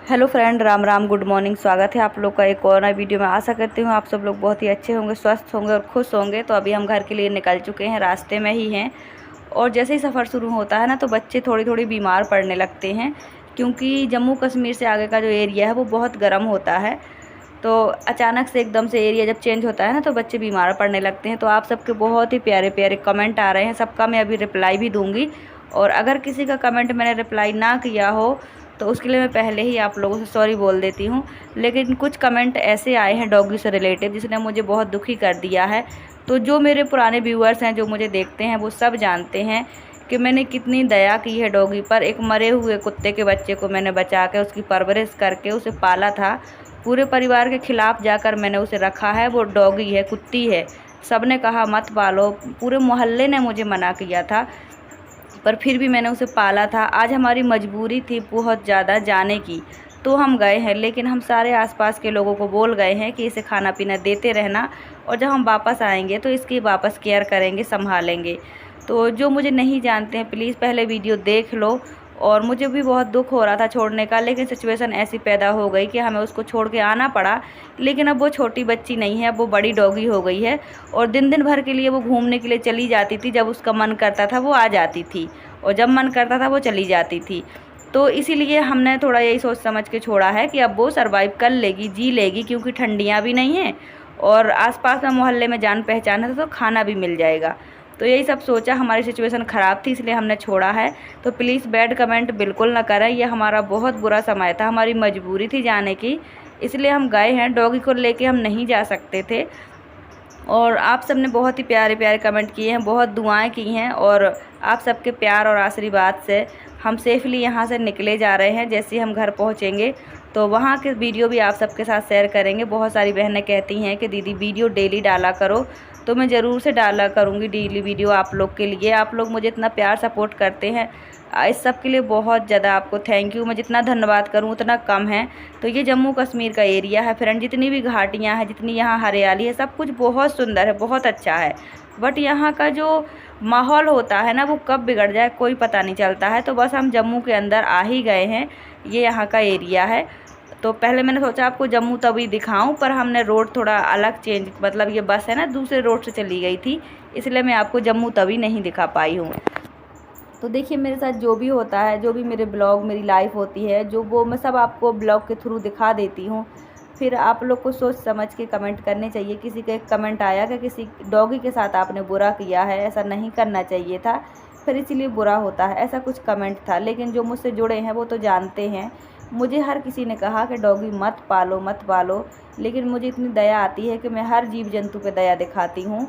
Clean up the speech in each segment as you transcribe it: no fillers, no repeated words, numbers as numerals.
Hello friend, Ram Ram, good morning. स्वागत है आप लोग का एक और नई वीडियो में। आशा करती हूँ आप सब लोग बहुत ही अच्छे होंगे, स्वस्थ होंगे और खुश होंगे। तो अभी हम घर के लिए निकल चुके हैं, रास्ते में ही हैं। और जैसे ही सफ़र शुरू होता है ना, तो बच्चे थोड़ी थोड़ी बीमार पड़ने लगते हैं, क्योंकि जम्मू कश्मीर से आगे का जो एरिया है वो बहुत गर्म होता है। तो अचानक से एकदम से एरिया जब चेंज होता है ना, तो बच्चे बीमार पड़ने लगते हैं। तो आप सबके बहुत ही प्यारे प्यारे कमेंट आ रहे हैं, सबका मैं अभी रिप्लाई भी दूंगी। और अगर किसी का कमेंट मैंने रिप्लाई ना किया हो तो उसके लिए मैं पहले ही आप लोगों से सॉरी बोल देती हूँ। लेकिन कुछ कमेंट ऐसे आए हैं डॉगी से रिलेटेड जिसने मुझे बहुत दुखी कर दिया है। तो जो मेरे पुराने व्यूअर्स हैं, जो मुझे देखते हैं, वो सब जानते हैं कि मैंने कितनी दया की है डॉगी पर। एक मरे हुए कुत्ते के बच्चे को मैंने बचा के उसकी परवरिश करके उसे पाला था। पूरे परिवार के खिलाफ जाकर मैंने उसे रखा है। वो डॉगी है, कुत्ती है। सब ने कहा मत पालो, पूरे मोहल्ले ने मुझे मना किया था, पर फिर भी मैंने उसे पाला था। आज हमारी मजबूरी थी बहुत ज़्यादा जाने की, तो हम गए हैं। लेकिन हम सारे आसपास के लोगों को बोल गए हैं कि इसे खाना पीना देते रहना, और जब हम वापस आएंगे तो इसकी वापस केयर करेंगे, संभालेंगे। तो जो मुझे नहीं जानते हैं, प्लीज़ पहले वीडियो देख लो। और मुझे भी बहुत दुख हो रहा था छोड़ने का, लेकिन सिचुएशन ऐसी पैदा हो गई कि हमें उसको छोड़ के आना पड़ा। लेकिन अब वो छोटी बच्ची नहीं है, अब वो बड़ी डॉगी हो गई है। और दिन दिन भर के लिए वो घूमने के लिए चली जाती थी। जब उसका मन करता था वो आ जाती थी, और जब मन करता था वो चली जाती थी। तो इसीलिए हमने थोड़ा यही सोच समझ के छोड़ा है कि अब वो सर्वाइव कर लेगी, जी लेगी, क्योंकि ठंडियाँ भी नहीं हैं और आसपास में मोहल्ले में जान पहचान है, तो खाना भी मिल जाएगा। तो यही सब सोचा। हमारी सिचुएशन ख़राब थी इसलिए हमने छोड़ा है। तो प्लीज़ बैड कमेंट बिल्कुल ना करें। ये हमारा बहुत बुरा समय था, हमारी मजबूरी थी जाने की, इसलिए हम गए हैं। डॉगी को लेके हम नहीं जा सकते थे। और आप सब ने बहुत ही प्यारे प्यारे कमेंट किए हैं, बहुत दुआएं की हैं। और आप सबके प्यार और आशीर्वाद से हम सेफली यहाँ से निकले जा रहे हैं। जैसे हम घर पहुँचेंगे तो वहाँ के वीडियो भी आप सबके साथ शेयर करेंगे। बहुत सारी बहनें कहती हैं कि दीदी वीडियो डेली डाला करो, तो मैं ज़रूर से डाला करूँगी डेली वीडियो आप लोग के लिए। आप लोग मुझे इतना प्यार सपोर्ट करते हैं, इस सब के लिए बहुत ज़्यादा आपको थैंक यू। मैं जितना धन्यवाद करूँ उतना कम है। तो ये जम्मू कश्मीर का एरिया है फ्रेंड, जितनी भी घाटियाँ हैं, जितनी यहाँ हरियाली है, सब कुछ बहुत सुंदर है, बहुत अच्छा है। बट यहाँ का जो माहौल होता है ना, वो कब बिगड़ जाए कोई पता नहीं चलता है। तो बस हम जम्मू के अंदर आ ही गए हैं, ये यहाँ का एरिया है। तो पहले मैंने सोचा आपको जम्मू तभी दिखाऊं, पर हमने रोड थोड़ा अलग चेंज, मतलब ये बस है ना दूसरे रोड से चली गई थी, इसलिए मैं आपको जम्मू तभी नहीं दिखा पाई हूँ। तो देखिए मेरे साथ जो भी होता है, जो भी मेरे ब्लॉग, मेरी लाइफ होती है, जो वो मैं सब आपको ब्लॉग के थ्रू दिखा देती हूँ। फिर आप लोग को सोच समझ के कमेंट करने चाहिए। किसी का एक कमेंट आया कि किसी डॉगी के साथ आपने बुरा किया है, ऐसा नहीं करना चाहिए था, फिर इसीलिए बुरा होता है, ऐसा कुछ कमेंट था। लेकिन जो मुझसे जुड़े हैं वो तो जानते हैं। मुझे हर किसी ने कहा कि डॉगी मत पालो मत पालो, लेकिन मुझे इतनी दया आती है कि मैं हर जीव जंतु पे दया दिखाती हूँ।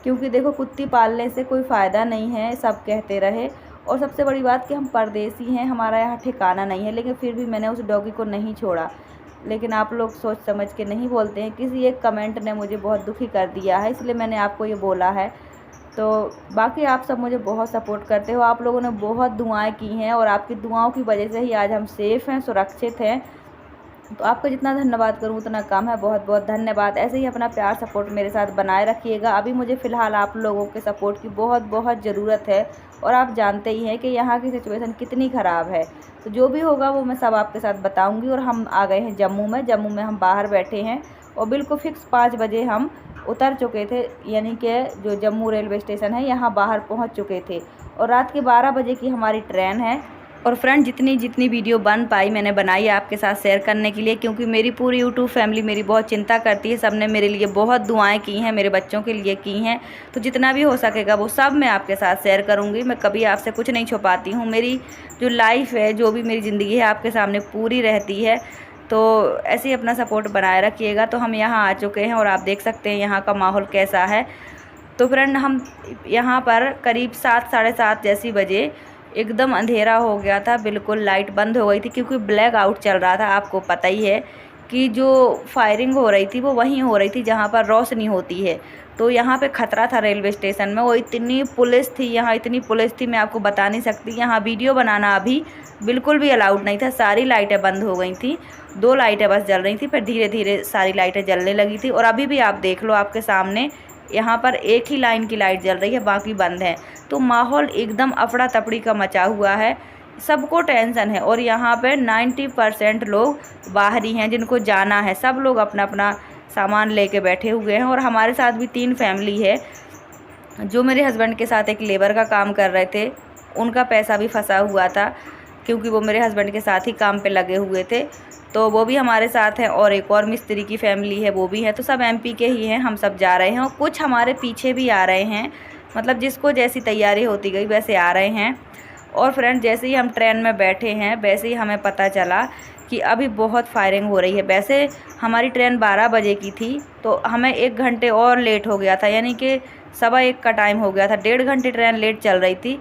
क्योंकि देखो कुत्ती पालने से कोई फ़ायदा नहीं है, सब कहते रहे। और सबसे बड़ी बात कि हम परदेसी हैं, हमारा यहाँ ठिकाना नहीं है, लेकिन फिर भी मैंने उस डॉगी को नहीं छोड़ा। लेकिन आप लोग सोच समझ के नहीं बोलते हैं। किसी एक कमेंट ने मुझे बहुत दुखी कर दिया है, इसलिए मैंने आपको ये बोला है। तो बाकी आप सब मुझे बहुत सपोर्ट करते हो, आप लोगों ने बहुत दुआएं की हैं, और आपकी दुआओं की वजह से ही आज हम सेफ़ हैं, सुरक्षित हैं। तो आपका जितना धन्यवाद करूँ उतना कम है। बहुत बहुत धन्यवाद। ऐसे ही अपना प्यार सपोर्ट मेरे साथ बनाए रखिएगा। अभी मुझे फ़िलहाल आप लोगों के सपोर्ट की बहुत बहुत ज़रूरत है, और आप जानते ही हैं कि यहाँ की सिचुएशन कितनी ख़राब है। तो जो भी होगा वो मैं सब आपके साथ बताऊँगी। और हम आ गए हैं जम्मू में। जम्मू में हम बाहर बैठे हैं, और बिल्कुल फ़िक्स 5 बजे हम उतर चुके थे, यानी कि जो जम्मू रेलवे स्टेशन है यहाँ बाहर पहुँच चुके थे। और रात के 12 बजे की हमारी ट्रेन है। और फ्रेंड जितनी जितनी वीडियो बन पाई मैंने बनाई आपके साथ शेयर करने के लिए, क्योंकि मेरी पूरी यूट्यूब फैमिली मेरी बहुत चिंता करती है। सब ने मेरे लिए बहुत दुआएं की हैं, मेरे बच्चों के लिए की हैं। तो जितना भी हो सकेगा वो सब मैं आपके साथ शेयर करूंगी। मैं कभी आपसे कुछ नहीं छुपाती हूँ। मेरी जो लाइफ है, जो भी मेरी ज़िंदगी है, आपके सामने पूरी रहती है। तो ऐसे ही अपना सपोर्ट बनाए रखिएगा। तो हम यहाँ आ चुके हैं, और आप देख सकते हैं यहाँ का माहौल कैसा है। तो फ्रेंड हम यहाँ पर करीब 7 साढ़े 7 जैसी बजे एकदम अंधेरा हो गया था, बिल्कुल लाइट बंद हो गई थी, क्योंकि ब्लैक आउट चल रहा था। आपको पता ही है कि जो फायरिंग हो रही थी वो वहीं हो रही थी जहाँ पर रोशनी होती है। तो यहाँ पे ख़तरा था रेलवे स्टेशन में। वो इतनी पुलिस थी यहाँ, इतनी पुलिस थी, मैं आपको बता नहीं सकती। यहाँ वीडियो बनाना अभी बिल्कुल भी अलाउड नहीं था। सारी लाइटें बंद हो गई थी, 2 लाइटें बस जल रही थी, फिर धीरे धीरे सारी लाइटें जलने लगी थी। और अभी भी आप देख लो आपके सामने, यहाँ पर एक ही लाइन की लाइट जल रही है, बाकी बंद है। तो माहौल एकदम अफड़ा तफड़ी का मचा हुआ है। सबको टेंशन है। और यहाँ पे 90% लोग बाहरी हैं जिनको जाना है, सब लोग अपना अपना सामान लेके बैठे हुए हैं। और हमारे साथ भी 3 फैमिली है। जो मेरे हस्बैंड के साथ एक लेबर का काम कर रहे थे, उनका पैसा भी फंसा हुआ था क्योंकि वो मेरे हस्बैंड के साथ ही काम पे लगे हुए थे, तो वो भी हमारे साथ हैं। और एक और मिस्त्री की फैमिली है, वो भी है। तो सब MP के ही हैं, हम सब जा रहे हैं। और कुछ हमारे पीछे भी आ रहे हैं, मतलब जिसको जैसी तैयारी होती गई वैसे आ रहे हैं। और फ्रेंड, जैसे ही हम ट्रेन में बैठे हैं वैसे ही हमें पता चला कि अभी बहुत फायरिंग हो रही है। वैसे हमारी ट्रेन 12 बजे की थी, तो हमें 1 घंटे और लेट हो गया था, यानी कि 1:15 का टाइम हो गया था। 1.5 घंटे ट्रेन लेट चल रही थी।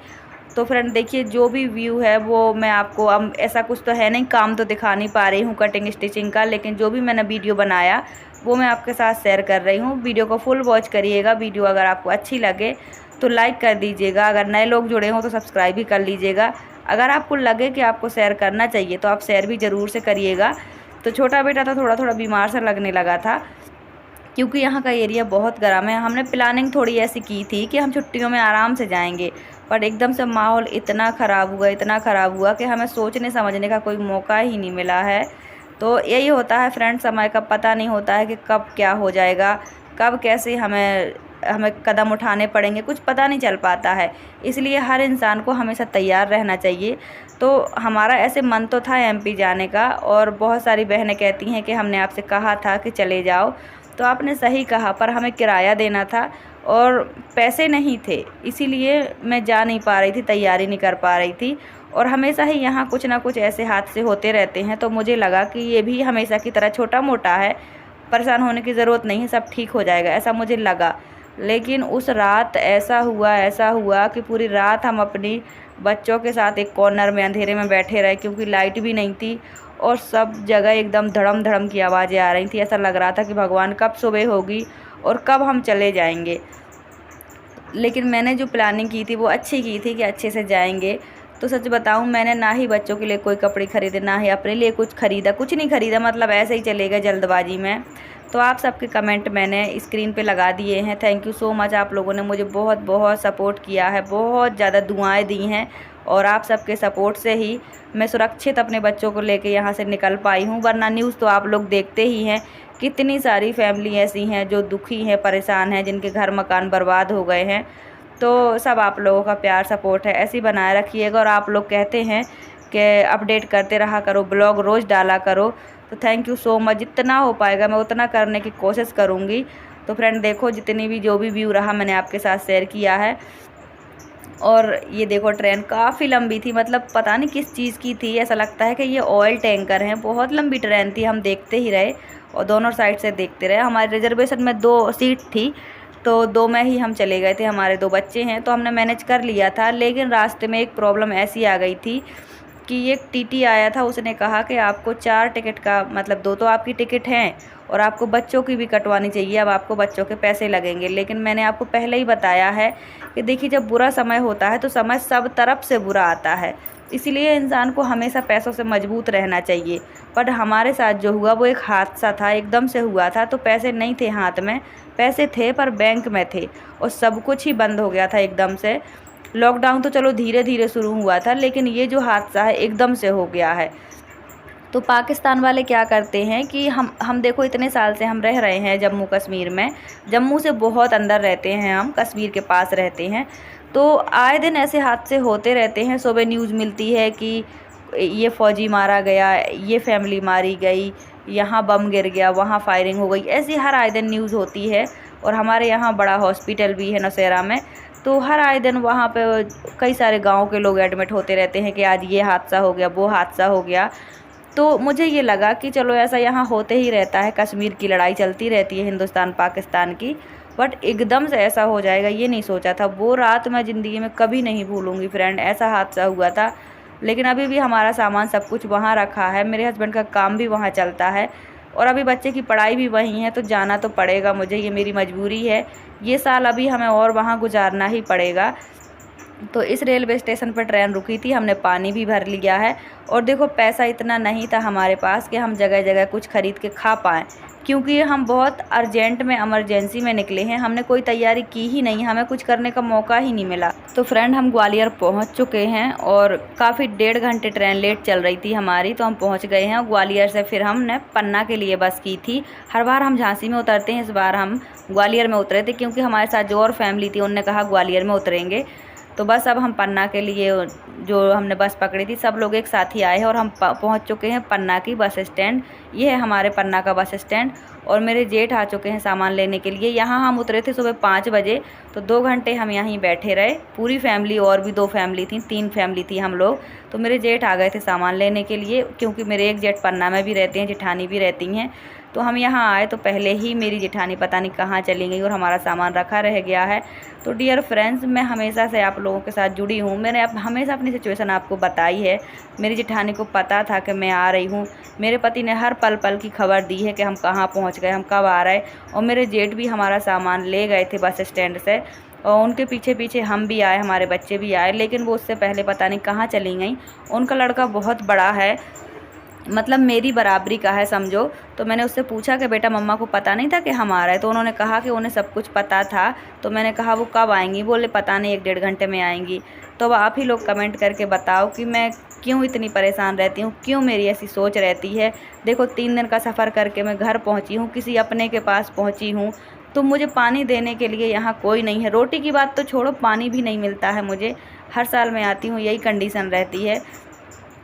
तो फ्रेंड देखिए, जो भी व्यू है वो मैं आपको, अब ऐसा कुछ तो है नहीं, काम तो दिखा नहीं पा रही हूँ कटिंग स्टिचिंग का, लेकिन जो भी मैंने वीडियो बनाया वो मैं आपके साथ शेयर कर रही हूँ। वीडियो को फुल वॉच करिएगा। वीडियो अगर आपको अच्छी लगे तो लाइक कर दीजिएगा। अगर नए लोग जुड़े हों तो सब्सक्राइब भी कर लीजिएगा। अगर आपको लगे कि आपको शेयर करना चाहिए तो आप शेयर भी ज़रूर से करिएगा। तो छोटा बेटा तो थोड़ा थोड़ा बीमार सा लगने लगा था क्योंकि यहाँ का एरिया बहुत गर्म है। हमने प्लानिंग थोड़ी ऐसी की थी कि हम छुट्टियों में आराम से जाएंगे, पर एकदम से माहौल इतना ख़राब हुआ कि हमें सोचने समझने का कोई मौका ही नहीं मिला है। तो यही होता है फ्रेंड, समय का पता नहीं होता है कि कब क्या हो जाएगा, कब कैसे हमें कदम उठाने पड़ेंगे, कुछ पता नहीं चल पाता है। इसलिए हर इंसान को हमेशा तैयार रहना चाहिए। तो हमारा ऐसे मन तो था MP जाने का, और बहुत सारी बहनें कहती हैं कि हमने आपसे कहा था कि चले जाओ, तो आपने सही कहा, पर हमें किराया देना था और पैसे नहीं थे, इसीलिए मैं जा नहीं पा रही थी, तैयारी नहीं कर पा रही थी। और हमेशा ही यहाँ कुछ ना कुछ ऐसे हादसे होते रहते हैं, तो मुझे लगा कि ये भी हमेशा की तरह छोटा मोटा है, परेशान होने की ज़रूरत नहीं है, सब ठीक हो जाएगा, ऐसा मुझे लगा। लेकिन उस रात ऐसा हुआ कि पूरी रात हम अपनी बच्चों के साथ एक कॉर्नर में अंधेरे में बैठे रहे, क्योंकि लाइट भी नहीं थी और सब जगह एकदम धड़म धड़म की आवाज़ें आ रही थी। ऐसा लग रहा था कि भगवान कब सुबह होगी और कब हम चले जाएंगे। लेकिन मैंने जो प्लानिंग की थी वो अच्छी की थी कि अच्छे से जाएंगे। तो सच बताऊं, मैंने ना ही बच्चों के लिए कोई कपड़े खरीदे, ना ही अपने लिए कुछ नहीं खरीदा, मतलब ऐसे ही चले गए जल्दबाजी में। तो आप सबके कमेंट मैंने स्क्रीन पे लगा दिए हैं। थैंक यू सो मच, आप लोगों ने मुझे बहुत बहुत सपोर्ट किया है, बहुत ज़्यादा दुआएं दी हैं, और आप सबके सपोर्ट से ही मैं सुरक्षित अपने बच्चों को लेके यहाँ से निकल पाई हूँ। वरना न्यूज़ तो आप लोग देखते ही हैं, कितनी सारी फैमिली ऐसी हैं जो दुखी हैं, परेशान हैं, जिनके घर मकान बर्बाद हो गए हैं। तो सब आप लोगों का प्यार सपोर्ट है, ऐसे ही बनाए रखिएगा। और आप लोग कहते हैं कि अपडेट करते रहा करो, ब्लॉग रोज़ डाला करो, तो थैंक यू सो मच। जितना हो पाएगा मैं उतना करने की कोशिश करूँगी। तो फ्रेंड देखो, जितनी भी जो भी व्यू रहा मैंने आपके साथ शेयर किया है। और ये देखो, ट्रेन काफ़ी लंबी थी, मतलब पता नहीं किस चीज़ की थी, ऐसा लगता है कि ये ऑयल टैंकर है। बहुत लंबी ट्रेन थी, हम देखते ही रहे और दोनों साइड से देखते रहे। हमारे रिजर्वेशन में 2 सीट थी, तो 2 में ही हम चले गए थे। हमारे 2 बच्चे हैं तो हमने मैनेज कर लिया था। लेकिन रास्ते में एक प्रॉब्लम ऐसी आ गई थी कि एक TT आया था, उसने कहा कि आपको 4 टिकट का, मतलब 2 तो आपकी टिकट हैं और आपको बच्चों की भी कटवानी चाहिए, अब आपको बच्चों के पैसे लगेंगे। लेकिन मैंने आपको पहले ही बताया है कि देखिए, जब बुरा समय होता है तो समय सब तरफ से बुरा आता है, इसीलिए इंसान को हमेशा पैसों से मजबूत रहना चाहिए। पर हमारे साथ जो हुआ वो एक हादसा था, एकदम से हुआ था। तो पैसे नहीं थे हाथ में, पैसे थे पर बैंक में थे, और सब कुछ ही बंद हो गया था एकदम से। लॉकडाउन तो चलो धीरे धीरे शुरू हुआ था, लेकिन ये जो हादसा है एकदम से हो गया है। तो पाकिस्तान वाले क्या करते हैं कि हम देखो, इतने साल से हम रह रहे हैं जम्मू कश्मीर में, जम्मू से बहुत अंदर रहते हैं हम, कश्मीर के पास रहते हैं। तो आए दिन ऐसे हादसे होते रहते हैं। सुबह न्यूज़ मिलती है कि ये फ़ौजी मारा गया, ये फैमिली मारी गई, यहाँ बम गिर गया, वहाँ फायरिंग हो गई, ऐसी हर आए दिन न्यूज़ होती है। और हमारे यहाँ बड़ा हॉस्पिटल भी है नौशेरा में, तो हर आए दिन वहाँ पे कई सारे गाँव के लोग एडमिट होते रहते हैं कि आज ये हादसा हो गया, वो हादसा हो गया। तो मुझे ये लगा कि चलो, ऐसा यहाँ होते ही रहता है, कश्मीर की लड़ाई चलती रहती है हिंदुस्तान पाकिस्तान की, बट एकदम से ऐसा हो जाएगा ये नहीं सोचा था। वो रात मैं ज़िंदगी में कभी नहीं भूलूंगी फ्रेंड, ऐसा हादसा हुआ था। लेकिन अभी भी हमारा सामान सब कुछ वहाँ रखा है, मेरे हस्बैंड का काम भी वहाँ चलता है, और अभी बच्चे की पढ़ाई भी वहीं है, तो जाना तो पड़ेगा मुझे, ये मेरी मजबूरी है। ये साल अभी हमें और वहाँ गुजारना ही पड़ेगा। तो इस रेलवे स्टेशन पर ट्रेन रुकी थी, हमने पानी भी भर लिया है। और देखो पैसा इतना नहीं था हमारे पास कि हम जगह जगह कुछ ख़रीद के खा पाएँ, क्योंकि हम बहुत अर्जेंट में इमरजेंसी में निकले हैं। हमने कोई तैयारी की ही नहीं, हमें कुछ करने का मौका ही नहीं मिला। तो फ्रेंड हम ग्वालियर पहुंच चुके हैं और काफ़ी 1.5 घंटे ट्रेन लेट चल रही थी हमारी, तो हम पहुंच गए हैं। ग्वालियर से फिर हमने पन्ना के लिए बस की थी। हर बार हम झांसी में उतरते हैं, इस बार हम ग्वालियर में उतरे थे, क्योंकि हमारे साथ जो और फैमिली थी उनने कहा ग्वालियर में उतरेंगे। तो बस अब हम पन्ना के लिए जो हमने बस पकड़ी थी, सब लोग एक साथ ही आए हैं और हम पहुंच चुके हैं पन्ना की बस स्टैंड। ये है हमारे पन्ना का बस स्टैंड और मेरे जेठ आ चुके हैं सामान लेने के लिए। यहाँ हम उतरे थे सुबह 5 बजे, तो 2 घंटे हम यहीं बैठे रहे, पूरी फैमिली, और भी 2 फैमिली थी, 3 फैमिली थी हम लोग। तो मेरे जेठ आ गए थे सामान लेने के लिए, क्योंकि मेरे एक जेठ पन्ना में भी रहते हैं, जेठानी भी रहती हैं। तो हम यहाँ आए तो पहले ही मेरी जेठानी पता नहीं कहाँ चली गई और हमारा सामान रखा रह गया है। तो डियर फ्रेंड्स, मैं हमेशा से आप लोगों के साथ जुड़ी हूँ। मैंने हमेशा अपनी सिचुएशन आपको बताई है। मेरी जेठानी को पता था कि मैं आ रही हूँ। मेरे पति ने हर पल पल की खबर दी है कि हम कहाँ पहुँच गए, हम कब आ रहे। और मेरे जेठ भी हमारा सामान ले गए थे बस स्टैंड से, और उनके पीछे पीछे हम भी आए, हमारे बच्चे भी आए, लेकिन वो उससे पहले पता नहीं कहाँ चली गई। उनका लड़का बहुत बड़ा है, मतलब मेरी बराबरी का है समझो। तो मैंने उससे पूछा कि बेटा मम्मा को पता नहीं था कि हम आ रहे हैं? तो उन्होंने कहा कि उन्हें सब कुछ पता था। तो मैंने कहा वो कब आएंगी? बोले पता नहीं, 1-1.5 घंटे में आएंगी। तो अब आप ही लोग कमेंट करके बताओ कि मैं क्यों इतनी परेशान रहती हूँ, क्यों मेरी ऐसी सोच रहती है। देखो 3 दिन का सफ़र करके मैं घर पहुँची हूँ, किसी अपने के पास पहुँची हूँ, तो मुझे पानी देने के लिए यहाँ कोई नहीं है। रोटी की बात तो छोड़ो, पानी भी नहीं मिलता है मुझे। हर साल मैं आती हूँ, यही कंडीशन रहती है,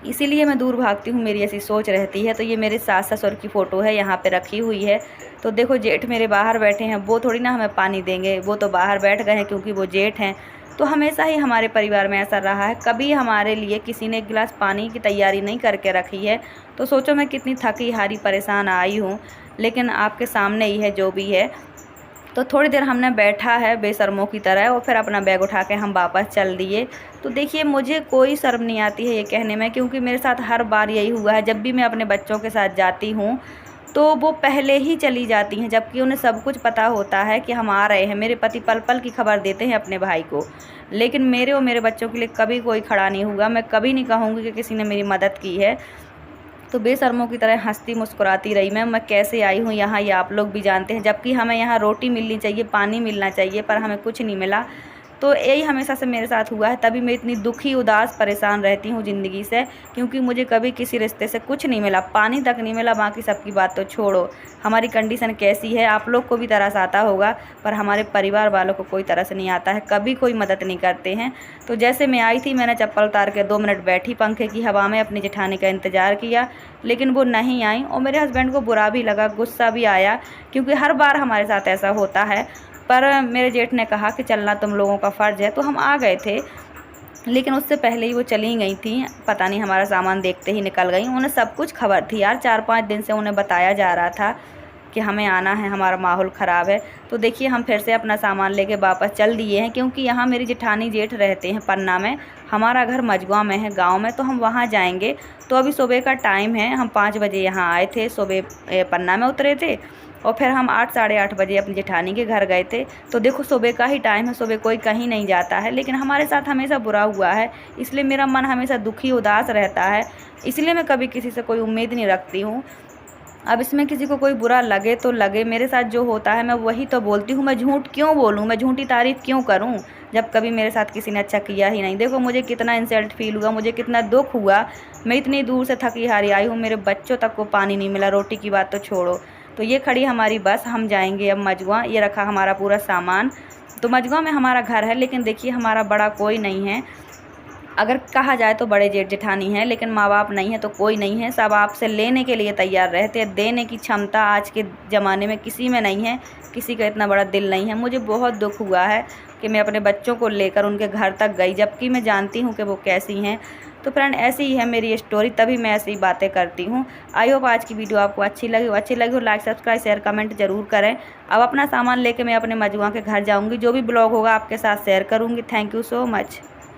इसीलिए मैं दूर भागती हूँ, मेरी ऐसी सोच रहती है। तो ये मेरे सास ससुर की फ़ोटो है, यहाँ पे रखी हुई है। तो देखो जेठ मेरे बाहर बैठे हैं, वो थोड़ी ना हमें पानी देंगे, वो तो बाहर बैठ गए हैं क्योंकि वो जेठ हैं। तो हमेशा ही हमारे परिवार में ऐसा रहा है, कभी हमारे लिए किसी ने 1 गिलास पानी की तैयारी नहीं करके रखी है। तो सोचो मैं कितनी थकी हारी परेशान आई हूँ, लेकिन आपके सामने ही है जो भी है। तो थोड़ी देर हमने बैठा है बेशर्मों की तरह, और फिर अपना बैग उठा के हम वापस चल दिए। तो देखिए मुझे कोई शर्म नहीं आती है ये कहने में, क्योंकि मेरे साथ हर बार यही हुआ है। जब भी मैं अपने बच्चों के साथ जाती हूँ तो वो पहले ही चली जाती हैं, जबकि उन्हें सब कुछ पता होता है कि हम आ रहे हैं। मेरे पति पल पल की खबर देते हैं अपने भाई को, लेकिन मेरे और मेरे बच्चों के लिए कभी कोई खड़ा नहीं हुआ। मैं कभी नहीं कहूँगी कि किसी ने मेरी मदद की है। तो बेशर्मों की तरह हंसती मुस्कुराती रही मैं कैसे आई हूँ यहाँ, ये आप लोग भी जानते हैं। जबकि हमें यहाँ रोटी मिलनी चाहिए, पानी मिलना चाहिए, पर हमें कुछ नहीं मिला। तो यही हमेशा से मेरे साथ हुआ है, तभी मैं इतनी दुखी उदास परेशान रहती हूँ ज़िंदगी से, क्योंकि मुझे कभी किसी रिश्ते से कुछ नहीं मिला, पानी तक नहीं मिला। बाकी सबकी बात तो छोड़ो, हमारी कंडीशन कैसी है, आप लोग को भी तरस आता होगा, पर हमारे परिवार वालों को कोई तरस नहीं आता है, कभी कोई मदद नहीं करते हैं। तो जैसे मैं आई थी, मैंने चप्पल उतार के 2 मिनट बैठी पंखे की हवा में, अपनी जेठानी का इंतज़ार किया, लेकिन वो नहीं आई। और मेरे हस्बैंड को बुरा भी लगा, गुस्सा भी आया, क्योंकि हर बार हमारे साथ ऐसा होता है। पर मेरे जेठ ने कहा कि चलना तुम लोगों का फ़र्ज़ है, तो हम आ गए थे। लेकिन उससे पहले ही वो चली गई थी, पता नहीं हमारा सामान देखते ही निकल गई। उन्हें सब कुछ खबर थी यार, 4-5 दिन से उन्हें बताया जा रहा था कि हमें आना है, हमारा माहौल ख़राब है। तो देखिए हम फिर से अपना सामान लेके वापस चल दिए हैं, क्योंकि यहाँ मेरी जेठानी जेठ रहते हैं पन्ना में, हमारा घर मजगवा में है, गांव में, तो हम वहाँ जाएंगे। तो अभी सुबह का टाइम है, हम 5 बजे यहाँ आए थे, सुबह पन्ना में उतरे थे, और फिर हम 8 साढ़े 8 बजे अपनी जेठानी के घर गए थे। तो देखो सुबह का ही टाइम है, सुबह कोई कहीं नहीं जाता है, लेकिन हमारे साथ हमेशा बुरा हुआ है, इसलिए मेरा मन हमेशा दुखी उदास रहता है। इसलिए मैं कभी किसी से कोई उम्मीद नहीं रखती हूँ। अब इसमें किसी को कोई बुरा लगे तो लगे, मेरे साथ जो होता है मैं वही तो बोलती हूँ। मैं झूठ क्यों बोलूँ, मैं झूठी तारीफ़ क्यों करूँ, जब कभी मेरे साथ किसी ने अच्छा किया ही नहीं। देखो मुझे कितना इंसल्ट फील हुआ, मुझे कितना दुख हुआ। मैं इतनी दूर से थकी हारी आई हूँ, मेरे बच्चों तक को पानी नहीं मिला, रोटी की बात तो छोड़ो। तो ये खड़ी हमारी बस, हम जाएंगे अब मजगवा। ये रखा हमारा पूरा सामान। तो मजगवा में हमारा घर है, लेकिन देखिए हमारा बड़ा कोई नहीं है। अगर कहा जाए तो बड़े जेठ जेठानी हैं, लेकिन माँ बाप नहीं है, तो कोई नहीं है। सब आपसे लेने के लिए तैयार रहते हैं, देने की क्षमता आज के ज़माने में किसी में नहीं है, किसी का इतना बड़ा दिल नहीं है। मुझे बहुत दुख हुआ है कि मैं अपने बच्चों को लेकर उनके घर तक गई, जबकि मैं जानती हूँ कि वो कैसी हैं। तो फ्रेंड ऐसी ही है मेरी स्टोरी, तभी मैं ऐसी बातें करती हूँ। आई होप आज की वीडियो आपको अच्छी लगी हो लाइक सब्सक्राइब शेयर कमेंट जरूर करें। अब अपना सामान लेके मैं अपने मजगवा के घर जाऊँगी, जो भी ब्लॉग होगा आपके साथ शेयर करूँगी। Thank you so much.